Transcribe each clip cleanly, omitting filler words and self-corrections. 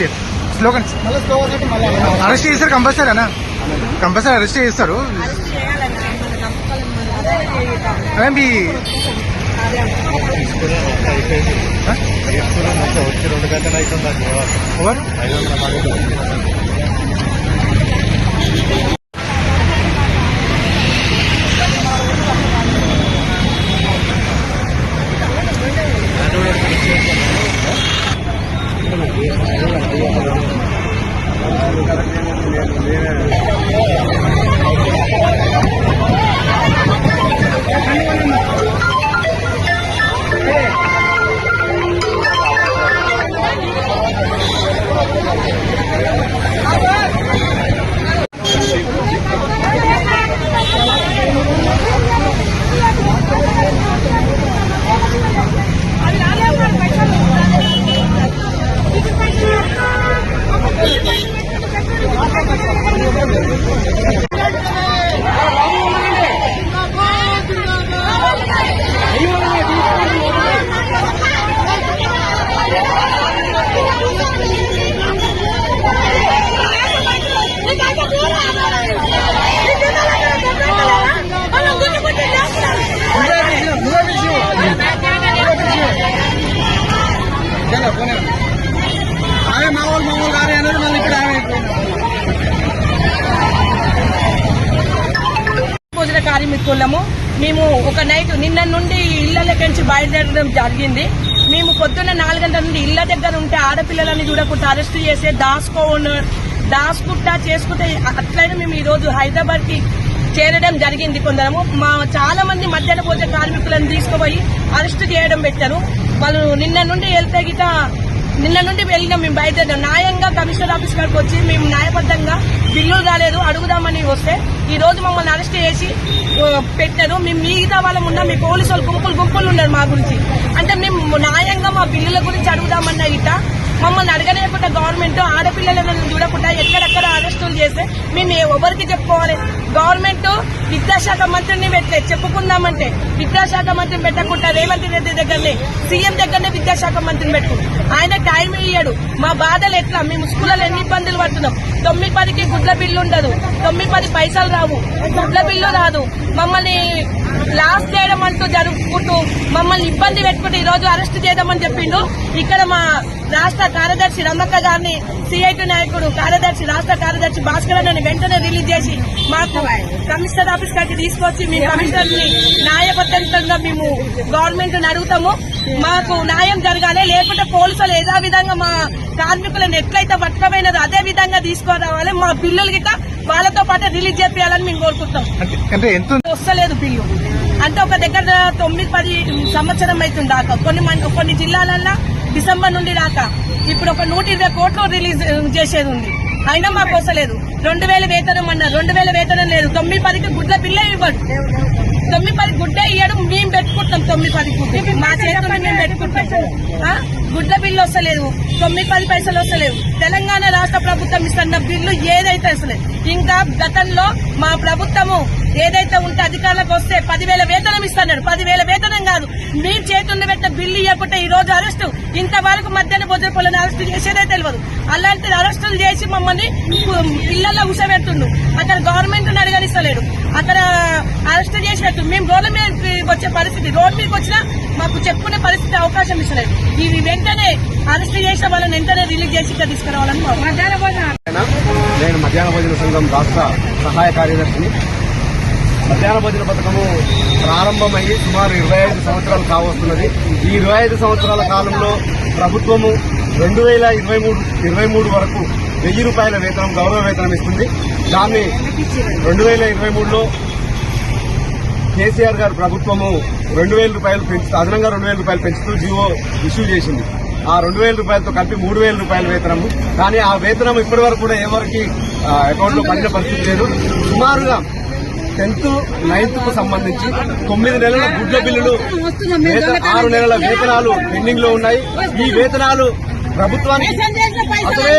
చేయండి slogans. Arrest చేస్తారు compulsory అన్న, కంపల్సరీ అరెస్ట్ చేస్తారు. మీ వచ్చి 2 గంటలు అవుతుంది. ఎవరు భోజన కార్మికులము మేము ఒక నైట్ నిన్న నుండి ఇళ్లలోకి బయలుదేరడం జరిగింది. మేము పొద్దున్న 4 గంటల నుండి ఇళ్ల దగ్గర ఉంటే ఆడపిల్లలని చూడకుండా అరెస్ట్ చేసే దాచుకుంటా చేసుకుంటే అట్లయినా మేము ఈ రోజు హైదరాబాద్ కి చేరడం జరిగింది. కొందరము చాలా మంది మధ్యాహ్న భోజన కార్మికులను తీసుకుపోయి అరెస్ట్ చేయడం పెట్టారు. వాళ్ళు నిన్న నుండి వెళ్ళినాం. మేము బయలుదేరాం. న్యాయంగా కమిషనర్ ఆఫీస్ కాడికి వచ్చి మేము న్యాయబద్ధంగా బిల్లులు రాలేదు అడుగుదామని వస్తే ఈ రోజు మమ్మల్ని అరెస్ట్ చేసి పెట్టారు. మేము మిగతా వాళ్ళం ఉన్నా మీ పోలీసు వాళ్ళు గుంపులు ఉన్నారు మా గురించి. అంటే మేము న్యాయంగా మా బిల్లుల గురించి అడుగుదామన్నా ఇట మమ్మల్ని అడగలేకుండా గవర్నమెంట్ ఆడపిల్లలను చూడకుండా ఎక్కడెక్కడ అరెస్టులు చేస్తే మేము ఎవరికి చెప్పుకోవాలి? గవర్నమెంట్ విద్యాశాఖ మంత్రిని చెప్పుకుందామంటే విద్యాశాఖ మంత్రిని పెట్టకుండా రేవంత్ రెడ్డి దగ్గరనే సీఎం దగ్గరనే విద్యాశాఖ మంత్రిని పెట్టు. ఆయన టైం ఇయ్యాడు. మా బాధలు ఎట్లా? మేము స్కూళ్ళలో ఎన్ని ఇబ్బందులు పడుతున్నాం. 9-10కి గుడ్ల బిల్లు ఉండదు, 9-10 పైసలు రావు, గుడ్ల బిల్లు రాదు. మమ్మల్ని లాస్ చేయడం అంటూ జరుపుకుంటూ మమ్మల్ని ఇబ్బంది పెట్టుకుంటూ ఈ రోజు అరెస్ట్ చేద్దామని చెప్పిండు. ఇక్కడ మా రాష్ట్ర కార్యదర్శి రమక్క గారిని సిఐటి నాయకుడు రాష్ట్ర కార్యదర్శి భాస్కర్ అన్నని వెంటనే రిలీజ్ చేసి మాకు కమిషనర్ ఆఫీస్ కాడికి తీసుకొచ్చి మీ కమిషనర్ ని న్యాయబద్ధంగా మేము గవర్నమెంట్ ని అడుగుతాము. మాకు న్యాయం జరగాలి. లేకుంటే పోలీసులు యథావిధంగా మా కార్మికులను ఎట్లయితే పట్టుకపోయినారో అదే విధంగా తీసుకురావాలి. మా బిల్లులు గిట్ట వాళ్ళతో పాటు రిలీజ్ చేయాలని మేము కోరుకుంటాం. వస్తలేదు బిల్లు అంటే ఒక దగ్గర 9-10 సంవత్సరం అవుతుంది దాకా. కొన్ని జిల్లాలల్లో డిసెంబర్ నుండి దాకా ఇప్పుడు ఒక 120 కోట్లు రిలీజ్ చేసేది ఉంది. అయినా మాకు వస్తలేదు. 2000 వేతనం అన్నారు. 2000 వేతనం లేదు. 9-10కి గుడ్ల బిల్లే ఇవ్వడు. 9-10 గుడ్డే ఇయ్యడం. మేము పెట్టుకుంటాం 9-10 గుడ్డ మా చేతుల్లో మేము పెట్టుకుంటాం. గుడ్ల బిల్లు వస్తలేదు, 9-10 పైసలు వస్తలేవు. తెలంగాణ రాష్ట్ర ప్రభుత్వం ఇస్తున్న బిల్లు ఏదైతే వస్తలేదు. ఇంకా గతంలో మా ప్రభుత్వము ఏదైతే ఉంటే అధికారులకు వస్తే 10,000 వేతనం ఇస్తున్నాడు. 10,000 వేతనం కాదు, మీ చేతుల్లో పెట్టిన బిల్లు ఇవ్వకుంటే ఈ రోజు అరెస్టు. ఇంతవరకు మధ్యాహ్న భోజన పొలను అరెస్టు చేసేదే తెలియదు. అలాంటి అరెస్టులు చేసి మమ్మల్ని పిల్లల్లో ఉసబెడుతుండు. అక్కడ గవర్నమెంట్ అడగనిస్తలేడు. అక్కడ అరెస్ట్ చేసినట్టు మేము రోడ్ల మీద వచ్చే పరిస్థితి, రోడ్ మీదకి వచ్చినా మాకు చెప్పుకునే పరిస్థితి అవకాశం ఇస్తలేదు. ఇవి వెంటనే అరెస్ట్ చేసిన వాళ్ళని వెంటనే రిలీజ్ చేసి ఇక్కడ తీసుకురావాలని నేను మధ్యాహ్న భోజన సంఘం రాష్ట్ర సహాయ కార్యదర్శిని. మధ్యాహ్న భోజన పథకము ప్రారంభమయ్యి సుమారు 25 సంవత్సరాలు కావస్తున్నది. ఈ 25 సంవత్సరాల కాలంలో ప్రభుత్వము 2023 వరకు 1000 రూపాయల వేతనం గౌరవ వేతనం ఇస్తుంది. దాన్ని 2023లో కేసీఆర్ గారు ప్రభుత్వము 2000 రూపాయలు అదనంగా 2000 రూపాయలు పెంచుతూ జీవో ఇష్యూ చేసింది. ఆ 2000 రూపాయలతో కలిపి 3000 రూపాయల వేతనము. కానీ ఆ వేతనం ఇప్పటి వరకు కూడా ఎవరికి అకౌంట్ లో పడిన పరిస్థితి లేదు. సుమారుగా 10th, 9th కు సంబంధించి 9 నెలల గుడ్ల బిల్లులు, 6 నెలల వేతనాలు పెండింగ్ లో ఉన్నాయి. ఈ వేతనాలు ప్రభుత్వానికి అసలే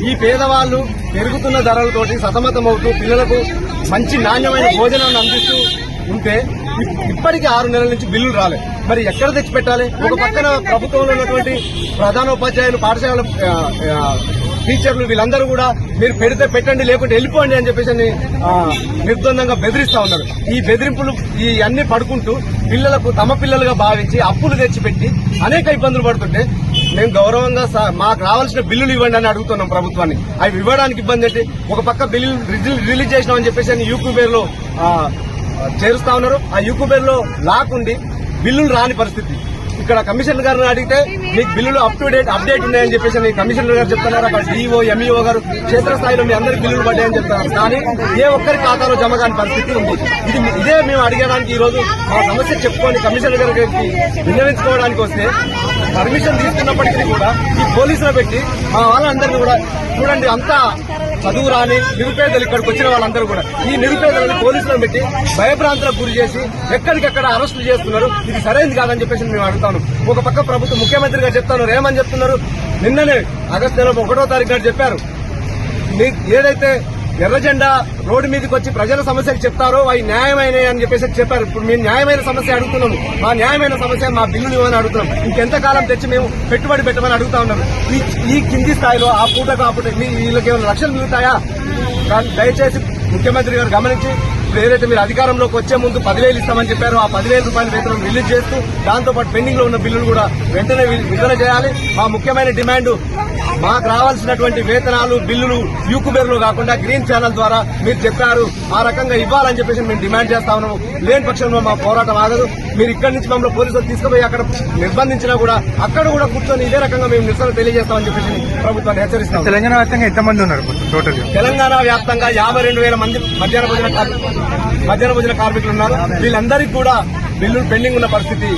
ఈ పేదవాళ్లు పెరుగుతున్న ధరలతోటి సతమతమవుతూ పిల్లలకు మంచి నాణ్యమైన భోజనాన్ని అందిస్తూ ఉంటే ఇప్పటికీ 6 నెలల నుంచి బిల్లులు రాలేదు. మరి ఎక్కడ తెచ్చి పెట్టాలి? ఒక పక్కన ప్రభుత్వంలో ఉన్నటువంటి ప్రధానోపాధ్యాయులు, పాఠశాల టీచర్లు వీళ్ళందరూ కూడా మీరు పెడితే పెట్టండి లేకుంటే వెళ్ళిపోండి అని చెప్పేసి నిర్ద్వందంగా బెదిరిస్తా ఉన్నారు. ఈ బెదిరింపులు ఈ అన్ని పడుకుంటూ పిల్లలకు తమ పిల్లలుగా భావించి అప్పులు తెచ్చిపెట్టి అనేక ఇబ్బందులు పడుతుంటే మేము గౌరవంగా మాకు రావాల్సిన బిల్లులు ఇవ్వండి అని అడుగుతున్నాం ప్రభుత్వాన్ని. అవి ఇవ్వడానికి ఇబ్బంది ఏంటి? ఒక పక్క బిల్లులు రిలీజ్ చేసినామని చెప్పేసి యూక్యూబేర్ లో చేరుస్తా ఉన్నారు. ఆ యూక్యూబేర్ లో లాక్కుండి బిల్లులు రాని పరిస్థితి. ఇక్కడ కమిషనర్ గారిని అడిగితే మీకు బిల్లులు అప్ టు డేట్ అప్డేట్ ఉన్నాయని చెప్పేసి కమిషనర్ గారు చెప్తున్నారు. అక్కడ డిఓ, ఎంఈఓ గారు క్షేత్రస్థాయిలో మీ అందరికి బిల్లులు పడ్డాయని చెప్తున్నారు. కానీ ఏ ఒక్కరి ఖాతాలో జమ కాని పరిస్థితి ఉంది. ఇదే మేము అడిగడానికి ఈ రోజు మా సమస్య చెప్పుకొని కమిషనర్ గారికి విన్నవించుకోవడానికి వస్తే పర్మిషన్ తీసుకున్నప్పటికీ కూడా ఈ పోలీసులు పెట్టి మా వాళ్ళందరినీ కూడా చూడండి, అంతా చదువు రాని నిరుపేదలు ఇక్కడికి వచ్చిన వాళ్ళందరూ కూడా ఈ నిరుపేదలను పోలీసులను పెట్టి భయభ్రాంతులకు గురి చేసి ఎక్కడికెక్కడ అరెస్టులు చేస్తున్నారు. ఇది సరైనది కాదని చెప్పేసి మేము అడుగుతాను. ఒక పక్క ప్రభుత్వం ముఖ్యమంత్రి గారు చెప్తున్నారు, ఏమని చెప్తున్నారు? నిన్ననే ఆగస్టు నెల 1వ తారీఖు గారు చెప్పారు, మీకు ఏదైతే ఎర్ర జెండా రోడ్డు మీదకి వచ్చి ప్రజల సమస్యలు చెప్తారో అవి న్యాయమైనవి అని చెప్పేసి చెప్పారు. ఇప్పుడు మేము న్యాయమైన సమస్య అడుగుతున్నాము. మా న్యాయమైన సమస్య మా బిల్లులు ఇవ్వని అడుగుతున్నాం. ఇంకెంతకాలం తెచ్చి మేము పెట్టుబడి పెట్టమని అడుగుతా ఉన్నాము. ఈ కింది స్థాయిలో ఆ పూటకు ఆ పూట వీళ్ళకి ఏమైనా రక్షణ మిగులుతాయా? దయచేసి ముఖ్యమంత్రి గారు గమనించి ఇప్పుడు ఏదైతే మీరు అధికారంలోకి వచ్చే ముందు 10,000 ఇస్తామని చెప్పారో ఆ 10,000 రూపాయల వేతనం రిలీజ్ చేస్తూ దాంతోపాటు పెండింగ్ లో ఉన్న బిల్లులు కూడా వెంటనే విడుదల చేయాలి. మా ముఖ్యమైన డిమాండ్ మాకు రావాల్సినటువంటి వేతనాలు బిల్లులు యూక్యూబేర్ లో కాకుండా గ్రీన్ ఛానల్ ద్వారా మీరు చెప్పారు ఆ రకంగా ఇవ్వాలని చెప్పేసి మేము డిమాండ్ చేస్తా ఉన్నాము. లేని పక్షంలో మా పోరాటం ఆగదు. మీరు ఇక్కడి నుంచి మమ్మల్ని పోలీసులు తీసుకుపోయి అక్కడ నిర్బంధించినా కూడా అక్కడ కూడా కూర్చొని ఇదే రకంగా మేము నిరసన తెలియజేస్తామని చెప్పేసి ప్రభుత్వాన్ని హెచ్చరిస్తాం. తెలంగాణ వ్యాప్తంగా ఎంతమంది ఉన్నారు టోటల్? తెలంగాణ వ్యాప్తంగా 52,000 మంది మధ్యాహ్న భోజన కార్మికులు ఉన్నారు. వీళ్ళందరికీ కూడా బిల్లులు పెండింగ్ ఉన్న పరిస్థితి.